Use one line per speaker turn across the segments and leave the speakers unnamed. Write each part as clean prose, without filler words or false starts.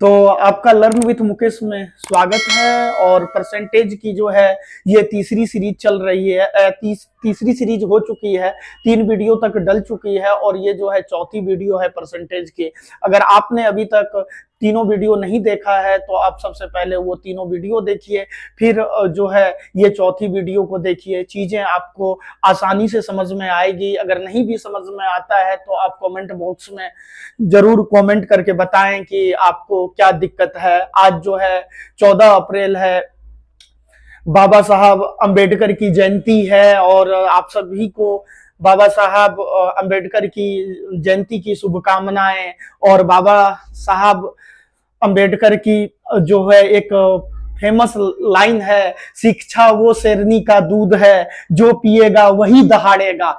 तो आपका learn with Mukesh में स्वागत है। और परसेंटेज की जो है ये तीसरी सीरीज चल रही है। तीसरी सीरीज हो चुकी है, 3 वीडियो तक डल चुकी है और ये जो है चौथी वीडियो है परसेंटेज की। अगर आपने अभी तक तीनों वीडियो नहीं देखा है तो आप सबसे पहले वो तीनों वीडियो देखिए, फिर जो है ये चौथी वीडियो को देखिए। चीजें आपको आसानी से समझ में आएगी। अगर नहीं भी समझ में आता है तो आप कमेंट बॉक्स में जरूर कमेंट करके बताएं कि आपको क्या दिक्कत है। आज जो है 14 अप्रैल है, बाबा साहब अंबेडकर की जयंती है और आप सभी को बाबा साहब अंबेडकर की जयंती की शुभकामनाएं। और बाबा साहब अंबेडकर की जो है एक फेमस लाइन है, शिक्षा वो शेरनी का दूध है, जो पिएगा वही दहाड़ेगा।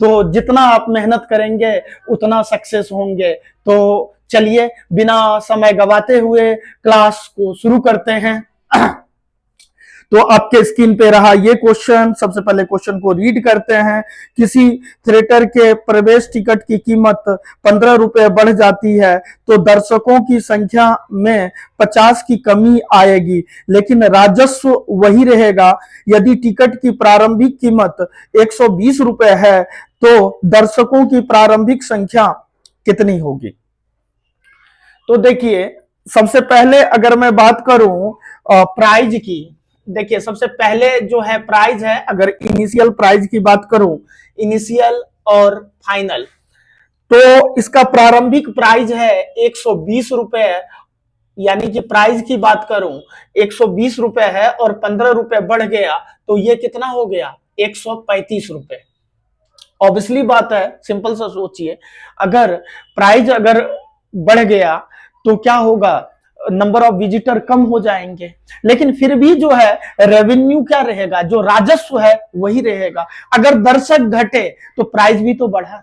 तो जितना आप मेहनत करेंगे उतना सक्सेस होंगे। तो चलिए बिना समय गवाते हुए क्लास को शुरू करते हैं। तो आपके स्क्रीन पे रहा ये क्वेश्चन। सबसे पहले क्वेश्चन को रीड करते हैं। किसी थिएटर के प्रवेश टिकट की कीमत 15 रुपए बढ़ जाती है तो दर्शकों की संख्या में 50 की कमी आएगी, लेकिन राजस्व वही रहेगा। यदि टिकट की प्रारंभिक कीमत 120 रुपए है तो दर्शकों की प्रारंभिक संख्या कितनी होगी? तो देखिए, सबसे पहले अगर मैं बात करूं प्राइज की, देखिए सबसे पहले जो है प्राइज है, अगर इनिशियल प्राइज की बात करूं, इनिशियल और फाइनल, तो इसका प्रारंभिक प्राइज है 120 रुपए। यानी कि प्राइज की बात करूं 120 रुपए है और 15 रुपए बढ़ गया तो ये कितना हो गया? 135 रुपए। ऑब्वियसली बात है, सिंपल सा सोचिए, अगर प्राइज अगर बढ़ गया तो क्या होगा? नंबर ऑफ विजिटर कम हो जाएंगे, लेकिन फिर भी जो है रेवेन्यू क्या रहेगा? जो राजस्व है वही रहेगा। अगर दर्शक घटे तो प्राइस भी तो बढ़ा।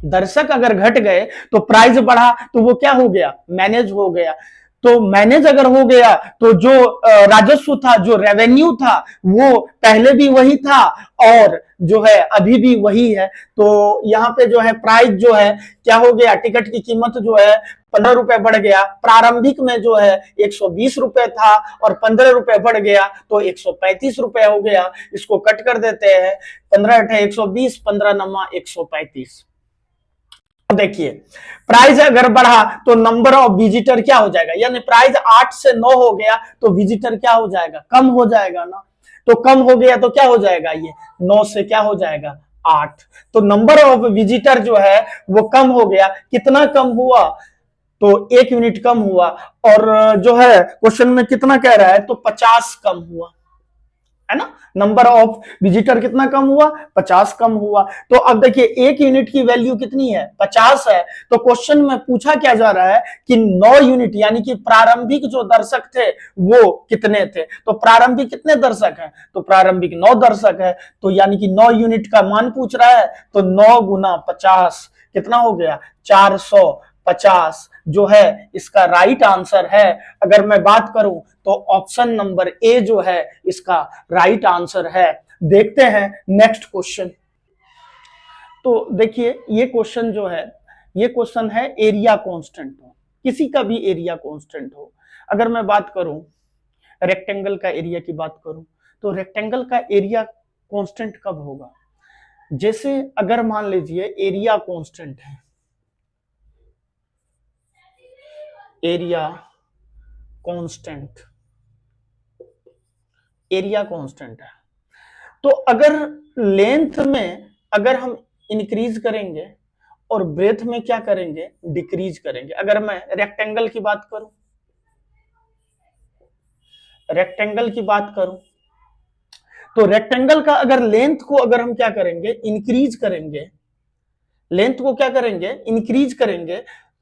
दर्शक अगर घट गए तो प्राइस बढ़ा, तो वो क्या हो गया? मैनेज हो गया। तो मैनेज अगर हो गया तो जो राजस्व था, जो रेवेन्यू था, वो पहले भी वही था और जो है अभी भी वही है। तो यहाँ पे जो है प्राइस जो है क्या हो गया? टिकट की कीमत जो है 15 रुपए बढ़ गया। प्रारंभिक में जो है 120 रुपए था और 15 रुपए बढ़ गया तो 135 रुपए हो गया। इसको कट कर देते हैं, 15 अठे 120, 15 नमा 135। देखिए, प्राइस अगर बढ़ा तो नंबर ऑफ विजिटर क्या हो जाएगा? यानी प्राइस 8 से 9 हो गया तो विजिटर क्या हो जाएगा? कम हो जाएगा ना। तो कम हो गया तो क्या हो जाएगा? ये 9 से क्या हो जाएगा? 8। तो नंबर ऑफ विजिटर जो है वो कम हो गया। कितना कम हुआ? तो 1 यूनिट कम हुआ। और जो है क्वेश्चन में कितना कह रहा है? तो 50 कम हुआ, है ना। नंबर ऑफ विजिटर कितना कम हुआ? 50 कम हुआ। तो अब देखिए 1 यूनिट की वैल्यू कितनी है? 50 है। तो क्वेश्चन में पूछा क्या जा रहा है कि 9 यूनिट, यानी कि प्रारंभिक जो दर्शक थे वो कितने थे? तो प्रारंभिक कितने दर्शक हैं? तो प्रारंभिक 9 दर्शक है। तो यानी कि 9 यूनिट का मान पूछ रहा है, तो 9 गुना 50 कितना हो गया? 450 जो है इसका राइट आंसर है। अगर मैं बात करूं तो ऑप्शन नंबर ए जो है इसका राइट आंसर है। देखते हैं नेक्स्ट क्वेश्चन। तो देखिए ये क्वेश्चन जो है, ये क्वेश्चन है एरिया कांस्टेंट हो, किसी का भी एरिया कांस्टेंट हो। अगर मैं बात करूं रेक्टेंगल का एरिया की बात करूं तो रेक्टेंगल का एरिया कांस्टेंट कब होगा? जैसे अगर मान लीजिए एरिया कांस्टेंट है, एरिया कांस्टेंट, एरिया कांस्टेंट है, तो अगर लेंथ में अगर हम इंक्रीज करेंगे और ब्रेथ में क्या करेंगे? डिक्रीज करेंगे। अगर मैं रेक्टेंगल की बात करूं, रेक्टेंगल की बात करूं तो रेक्टेंगल का अगर लेंथ को अगर हम क्या करेंगे? इंक्रीज करेंगे, लेंथ को क्या करेंगे? इंक्रीज करेंगे,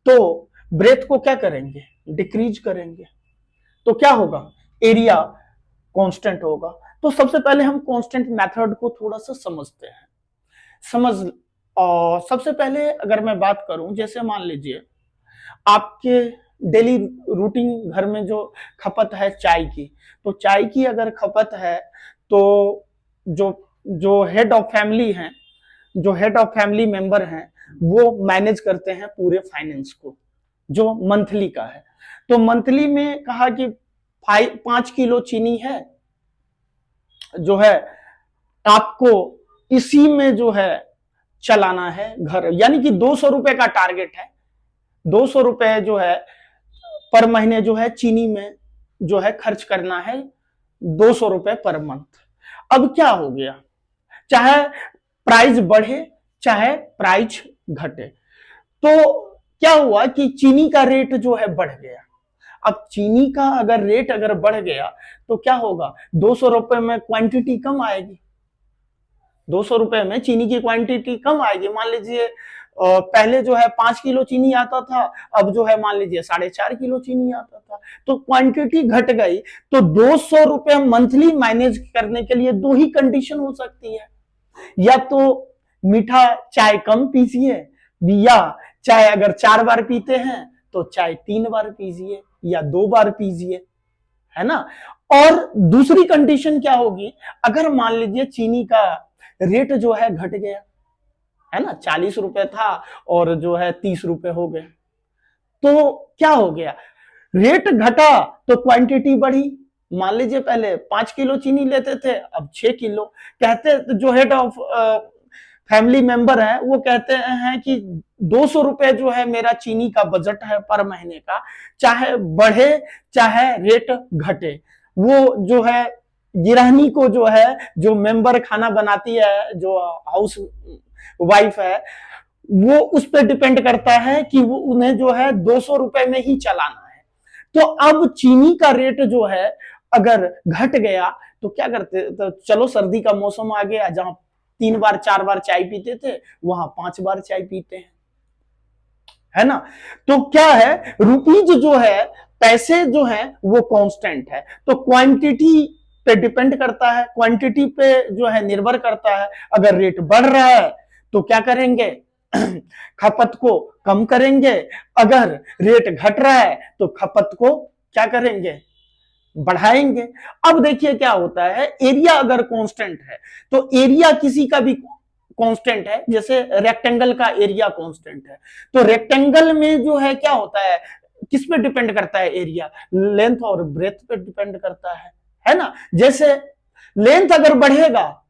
तो ब्रेथ को क्या करेंगे? डिक्रीज करेंगे। तो क्या होगा? एरिया कांस्टेंट होगा। तो सबसे पहले हम कांस्टेंट मेथड को थोड़ा सा समझते हैं। और सबसे पहले अगर मैं बात करूं, जैसे मान लीजिए आपके डेली रूटीन घर में जो खपत है चाय की, तो चाय की अगर खपत है तो जो जो हेड ऑफ फैमिली हैं, जो हेड ऑफ फैमिली मेंबर हैं, वो मैनेज करते हैं पूरे फाइनेंस को, जो मंथली का है। तो मंथली में कहा कि 5 किलो चीनी है जो है आपको इसी में जो है चलाना है घर, यानी कि 200 रुपए का टारगेट है। 200 रुपए जो है पर महीने जो है चीनी में जो है खर्च करना है, 200 रुपए पर मंथ। अब क्या हो गया, चाहे प्राइस बढ़े चाहे प्राइस घटे, तो क्या हुआ कि चीनी का रेट जो है बढ़ गया। अब चीनी का अगर रेट अगर बढ़ गया तो क्या होगा, 200 रुपए में क्वांटिटी कम आएगी, 200 रुपए में चीनी की क्वांटिटी कम आएगी। मान लीजिए पहले जो है 5 किलो चीनी आता था, अब जो है मान लीजिए 4.5 किलो चीनी आता था, तो क्वांटिटी घट गई। तो 200 रुपए मंथली मैनेज करने के लिए दो ही कंडीशन हो सकती है, या तो मीठा चाय कम पीजिए, या चाय अगर 4 बार पीते हैं तो चाय 3 बार पीजिए या 2 बार पीजिए, है ना। और दूसरी कंडीशन क्या होगी, अगर मान लीजिए चीनी का रेट जो है घट गया, है ना, 40 रुपए था और जो है 30 रुपए हो गए, तो क्या हो गया, रेट घटा तो क्वांटिटी बढ़ी। मान लीजिए पहले 5 किलो चीनी लेते थे, अब 6 किलो। कहते जो हेड ऑफ फैमिली मेंबर है वो कहते हैं कि 200 रुपए जो है मेरा चीनी का बजट है पर महीने का, चाहे बढ़े चाहे रेट घटे। वो जो है गिरहनी को जो है, जो मेंबर खाना बनाती है, जो हाउस वाइफ है, वो उस पर डिपेंड करता है कि वो उन्हें जो है 200 रुपए में ही चलाना है। तो अब चीनी का रेट जो है अगर घट गया तो क्या करते, तो चलो सर्दी का मौसम आ गया, जहां 3 बार 4 बार चाय पीते थे वहां 5 बार चाय पीते हैं, है ना। तो क्या है, रुपीज जो है, पैसे जो है वो कांस्टेंट है, तो क्वांटिटी पे डिपेंड करता है, क्वांटिटी पे जो है निर्भर करता है। अगर रेट बढ़ रहा है तो क्या करेंगे, खपत को कम करेंगे, अगर रेट घट रहा है तो खपत को क्या करेंगे, बढ़ाएंगे। अब देखिए क्या होता है, एरिया अगर कांस्टेंट है तो एरिया किसी का भी कांस्टेंट है, जैसे रेक्टेंगल का एरिया कांस्टेंट है, तो रेक्टेंगल में जो है क्या होता है, किस पे डिपेंड करता है एरिया, लेंथ और ब्रेथ पे डिपेंड करता है ना। जैसे लेंथ अगर बढ़ेगा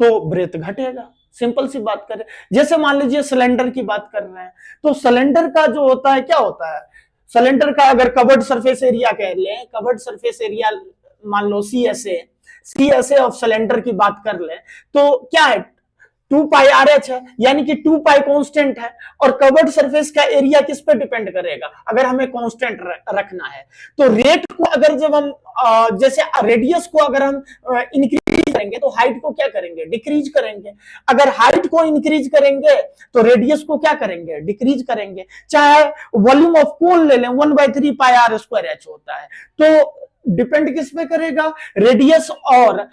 तो ब्रेथ घटेगा, सिंपल सी बात करें। जैसे मान लीजिए सिलेंडर की बात कर रहे हैं, तो सिलेंडर का जो होता है क्या होता है, सिलेंडर का अगर कवर्ड सरफेस एरिया कह लें, कवर्ड सरफेस एरिया मान लो C S A of cylinder की बात कर लें, तो क्या है, 2 पाई आर एच है, यानी कि 2 पाई कांस्टेंट है। और कवर्ड सरफेस का एरिया किस पे डिपेंड करेगा, अगर हमें कांस्टेंट रखना है तो रेट को अगर जब हम जैसे रेडियस को अगर हम इंक्रीज करेंगे तो हाइट को क्या करेंगे, डिक्रीज करेंगे। अगर हाइट को इंक्रीज करेंगे तो रेडियस को क्या करेंगे, डिक्रीज करेंगे। चाहे वॉल्यूम ऑफ कोन ले लें, 1/3 पाई आर स्क्वायर एच होता है, तो डिपेंड किस पे करेगा, रेडियस और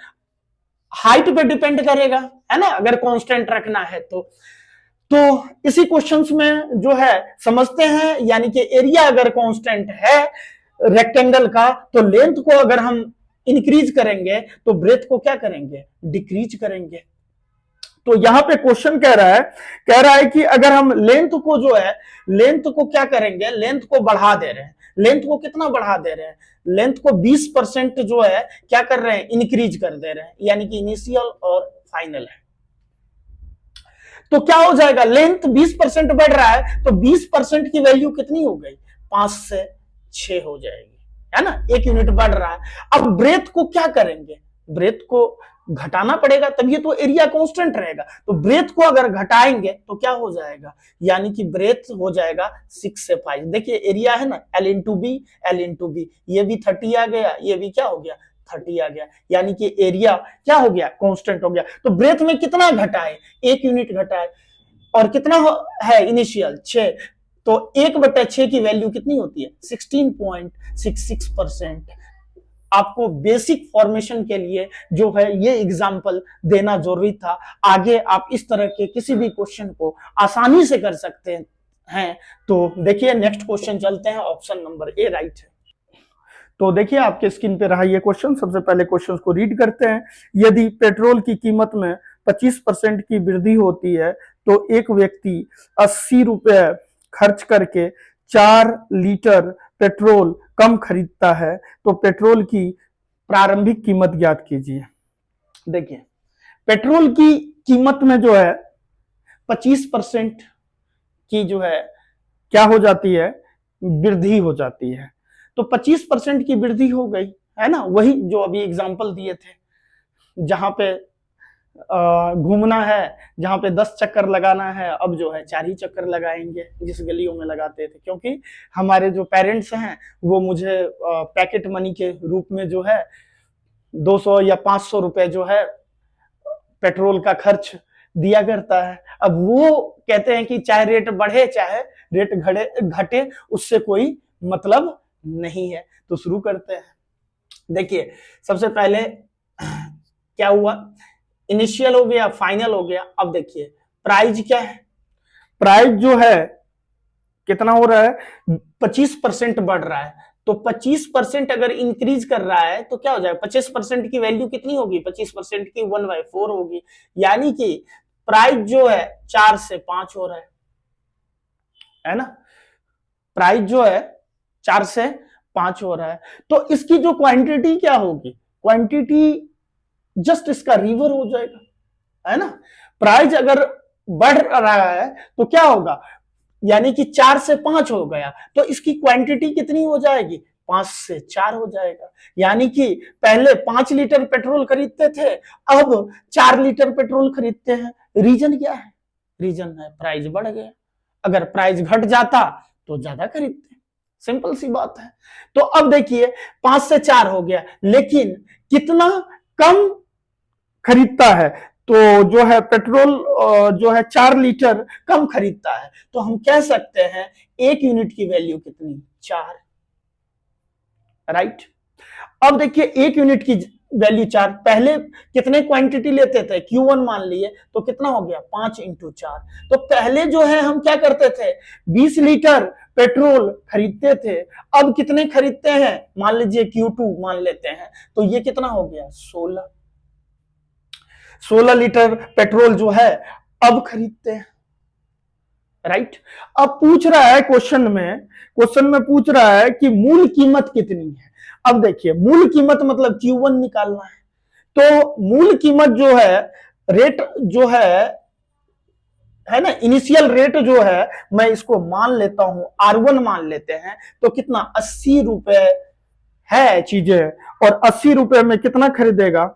हाइट पे डिपेंड करेगा, है ना, अगर कांस्टेंट रखना है तो इसी क्वेश्चंस में जो है समझते हैं, यानी कि एरिया अगर कांस्टेंट है रेक्टेंगल का, तो लेंथ को अगर हम इंक्रीज करेंगे तो ब्रेथ को क्या करेंगे, डिक्रीज करेंगे। तो यहां पे क्वेश्चन कह रहा है कि अगर हम लेंथ को जो है, लेंथ को क्या करेंगे, लेंथ को बढ़ा दे रहे हैं। लेंथ को कितना बढ़ा दे रहे हैं, लेंथ को 20% जो है क्या कर रहे हैं, इंक्रीज कर दे रहे हैं, यानी कि इनिशियल और फाइनल है। तो क्या हो जाएगा, लेंथ 20% बढ़ रहा है तो 20% की वैल्यू कितनी हो गई, 5 से 6 हो जाएगी, है ना, 1 यूनिट बढ़ रहा है। अब ब्रेथ को क्या करेंगे, ब्रेथ को घटाना पड़ेगा, तभी तो एरिया कांस्टेंट रहेगा। तो ब्रेथ को अगर घटाएंगे तो क्या हो जाएगा, यानी कि ब्रेथ हो जाएगा 6 से 5। देखिए एरिया है ना, L इंटू बी, ये भी 30 आ गया, ये भी क्या हो गया, 30 आ गया, यानी कि एरिया क्या हो गया, कांस्टेंट हो गया। तो ब्रेथ में कितना घटाए, 1 यूनिट घटाए, और कितना है इनिशियल 6, तो 1/6 की वैल्यू कितनी होती है, 16.66%। आपको बेसिक फॉर्मेशन के लिए जो है ये एग्जाम्पल देना जरूरी था। आगे आप इस तरह के किसी भी क्वेश्चन को आसानी से कर सकते हैं। तो देखिए नेक्स्ट क्वेश्चन चलते हैं, ऑप्शन नंबर ए राइट है। तो देखिए आपके स्क्रीन पे रहा ये क्वेश्चन, सबसे पहले क्वेश्चन को रीड करते हैं। यदि पेट्रोल की कीमत में 25% की वृद्धि होती है तो एक व्यक्ति 80 रुपए खर्च करके 4 लीटर पेट्रोल कम खरीदता है तो पेट्रोल की प्रारंभिक कीमत ज्ञात कीजिए। देखिए, पेट्रोल की कीमत में जो है 25% की जो है क्या हो जाती है, वृद्धि हो जाती है। तो 25% की वृद्धि हो गई है ना, वही जो अभी एग्जांपल दिए थे, जहां पे घूमना है, जहां पे 10 चक्कर लगाना है, अब जो है 4 ही चक्कर लगाएंगे जिस गलियों में लगाते थे, क्योंकि हमारे जो पेरेंट्स हैं वो मुझे पैकेट मनी के रूप में जो है 200 या 500 रुपए जो है पेट्रोल का खर्च दिया करता है। अब वो कहते हैं कि चाहे रेट बढ़े चाहे रेट घटे, उससे कोई मतलब नहीं है। तो शुरू करते हैं। देखिए, सबसे पहले क्या हुआ, इनिशियल हो गया, फाइनल हो गया। अब देखिए प्राइस क्या है, प्राइस जो है कितना हो रहा है, 25% बढ़ रहा है। तो 25% अगर इंक्रीज कर रहा है तो क्या हो जाएगा, 25% की वैल्यू कितनी होगी, 25% की 1/4 होगी। यानी कि प्राइस जो है 4 से 5 हो रहा है ना, प्राइस जो है 4 से 5 हो रहा है। तो इसकी जो क्वांटिटी क्या होगी, क्वांटिटी जस्ट इसका रिवर हो जाएगा, है ना। प्राइस अगर बढ़ रहा है तो क्या होगा, यानी कि 4 से 5 हो गया, तो इसकी क्वांटिटी कितनी हो जाएगी, 5 से 4 हो जाएगा। यानी कि पहले 5 लीटर पेट्रोल खरीदते थे, अब 4 लीटर पेट्रोल खरीदते हैं। रीजन क्या है, रीजन है प्राइस बढ़ गया। अगर प्राइस घट जाता तो ज्यादा खरीदते, सिंपल सी बात है। तो अब देखिए 5 से 4 हो गया, लेकिन कितना कम खरीदता है, तो जो है पेट्रोल जो है 4 लीटर कम खरीदता है। तो हम कह सकते हैं 1 यूनिट की वैल्यू कितनी, 4, राइट। अब देखिए 1 यूनिट की वैल्यू 4, पहले कितने क्वांटिटी लेते थे, Q1 मान लिए, तो कितना हो गया 5 × 4। तो पहले जो है हम क्या करते थे, 20 लीटर पेट्रोल खरीदते थे, अब कितने खरीदते हैं, मान लीजिए Q2 मान लेते हैं, तो ये कितना हो गया 16 लीटर पेट्रोल जो है अब खरीदते हैं, राइट। अब पूछ रहा है क्वेश्चन में पूछ रहा है कि मूल कीमत कितनी है। अब देखिए मूल कीमत मतलब Q1 निकालना है। तो मूल कीमत जो है, रेट जो है ना, इनिशियल रेट जो है, मैं इसको मान लेता हूं R1 मान लेते हैं, तो कितना 80 रुपए है चीजें, और 80 रुपए में कितना खरीदेगा,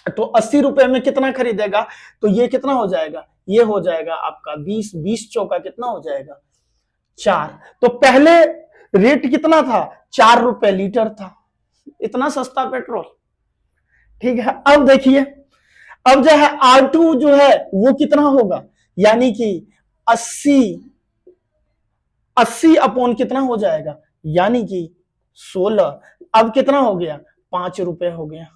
तो 80 रुपए में कितना खरीदेगा, तो ये कितना हो जाएगा, ये हो जाएगा आपका 20 चौका कितना हो जाएगा 4। तो पहले रेट कितना था, 4 रुपए लीटर था, इतना सस्ता पेट्रोल, ठीक है। अब देखिए, अब जो है R2 जो है वो कितना होगा, यानी कि 80 अपॉन कितना हो जाएगा, यानी कि 16। अब कितना हो गया, 5 रुपए हो गया,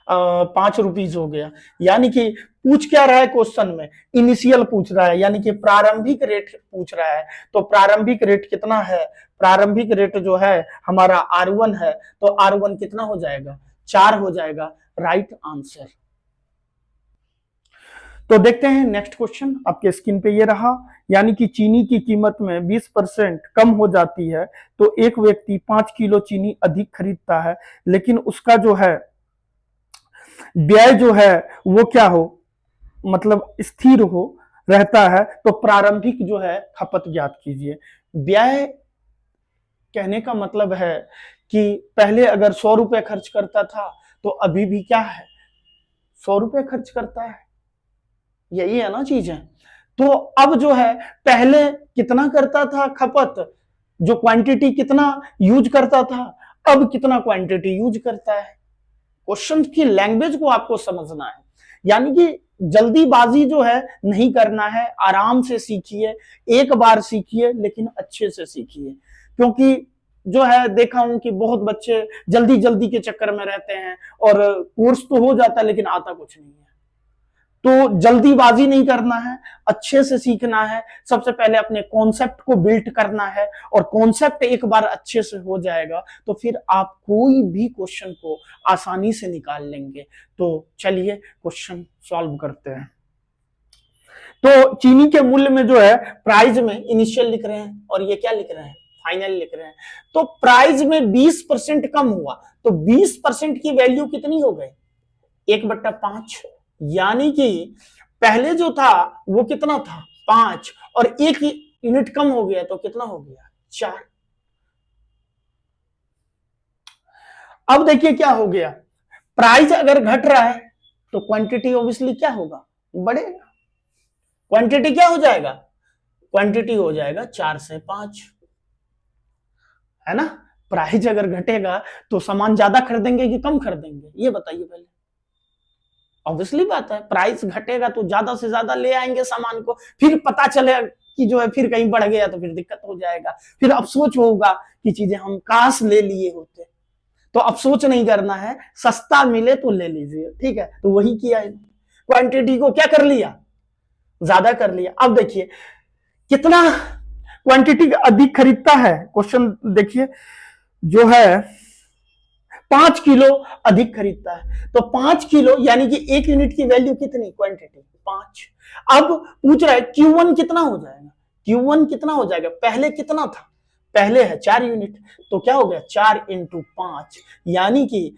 5 रुपीज हो गया। यानी कि पूछ क्या रहा है क्वेश्चन में, इनिशियल पूछ रहा है, यानी कि प्रारंभिक रेट पूछ रहा है। तो प्रारंभिक रेट कितना है, प्रारंभिक रेट जो है हमारा R1 है, तो R1 कितना हो जाएगा, 4 हो जाएगा, राइट आंसर। तो देखते हैं नेक्स्ट क्वेश्चन, आपके स्क्रीन पे ये रहा। यानी कि चीनी की कीमत में 20% कम हो जाती है तो एक व्यक्ति 5 किलो चीनी अधिक खरीदता है, लेकिन उसका जो है व्यय जो है वो क्या हो, मतलब स्थिर हो रहता है। तो प्रारंभिक जो है खपत ज्ञात कीजिए। व्यय कहने का मतलब है कि पहले अगर 100 रुपए खर्च करता था तो अभी भी क्या है 100 रुपए खर्च करता है, यही है ना चीजें। तो अब जो है पहले कितना करता था खपत, जो क्वांटिटी कितना यूज करता था, अब कितना क्वांटिटी यूज करता है। क्वेश्चन की लैंग्वेज को आपको समझना है, यानी कि जल्दीबाजी जो है नहीं करना है, आराम से सीखिए, एक बार सीखिए लेकिन अच्छे से सीखिए। क्योंकि जो है देखा हूं कि बहुत बच्चे जल्दी जल्दी के चक्कर में रहते हैं और कोर्स तो हो जाता है लेकिन आता कुछ नहीं है। तो जल्दीबाजी नहीं करना है, अच्छे से सीखना है। सबसे पहले अपने कॉन्सेप्ट को बिल्ड करना है, और कॉन्सेप्ट एक बार अच्छे से हो जाएगा तो फिर आप कोई भी क्वेश्चन को आसानी से निकाल लेंगे। तो चलिए क्वेश्चन सॉल्व करते हैं। तो चीनी के मूल्य में जो है प्राइस में इनिशियल लिख रहे हैं और ये क्या लिख रहे हैं, फाइनल लिख रहे हैं। तो प्राइस में 20% कम हुआ, तो 20% की वैल्यू कितनी हो गई, 1/5, यानी कि पहले जो था वो कितना था 5 और 1 यूनिट कम हो गया तो कितना हो गया 4। अब देखिए क्या हो गया, प्राइस अगर घट रहा है तो क्वांटिटी ऑब्वियसली क्या होगा, बढ़ेगा। क्वांटिटी क्या हो जाएगा, क्वांटिटी हो जाएगा 4 से 5, है ना। प्राइस अगर घटेगा तो सामान ज्यादा खरीदेंगे कि कम खरीदेंगे, ये बताइए पहले। ऑब्वियसली बात है, प्राइस घटेगा तो ज्यादा से ज्यादा ले आएंगे सामान को, फिर पता चले कि जो है फिर कहीं बढ़ गया तो फिर दिक्कत हो जाएगा, फिर अफसोस होगा कि चीजें हम काश ले लिए होते। तो अफसोस नहीं करना है, सस्ता मिले तो ले लीजिए, ठीक है। तो वही किया है, क्वांटिटी को क्या कर लिया, ज्यादा कर लिया। अब देखिए कितना क्वांटिटी अधिक खरीदता है, क्वेश्चन देखिए जो है 5 किलो अधिक खरीदता है, तो 5 किलो यानी कि 1 यूनिट की वैल्यू कितनी, क्वांटिटी 5। अब पूछ रहा है Q1 कितना हो जाएगा, Q1 कितना हो जाएगा, पहले कितना था, पहले है 4 यूनिट, तो क्या हो गया 4 × 5, यानी कि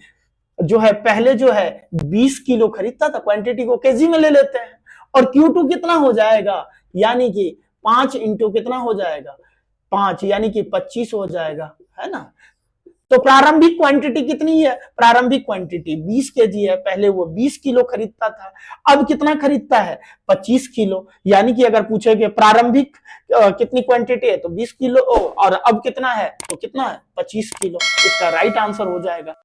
जो है पहले जो है 20 किलो खरीदता था, क्वांटिटी को केजी में ले लेते हैं, और Q2 कितना हो जाएगा, यानी कि 5 × कितना हो जाएगा 5, यानी कि 25 हो जाएगा, है ना। तो प्रारंभिक क्वांटिटी कितनी है, प्रारंभिक क्वांटिटी 20 केजी है, पहले वो 20 किलो खरीदता था, अब कितना खरीदता है 25 किलो, यानी कि अगर पूछेगे प्रारंभिक कितनी क्वांटिटी है तो 20 किलो और अब कितना है तो कितना है 25 किलो, इसका राइट आंसर हो जाएगा।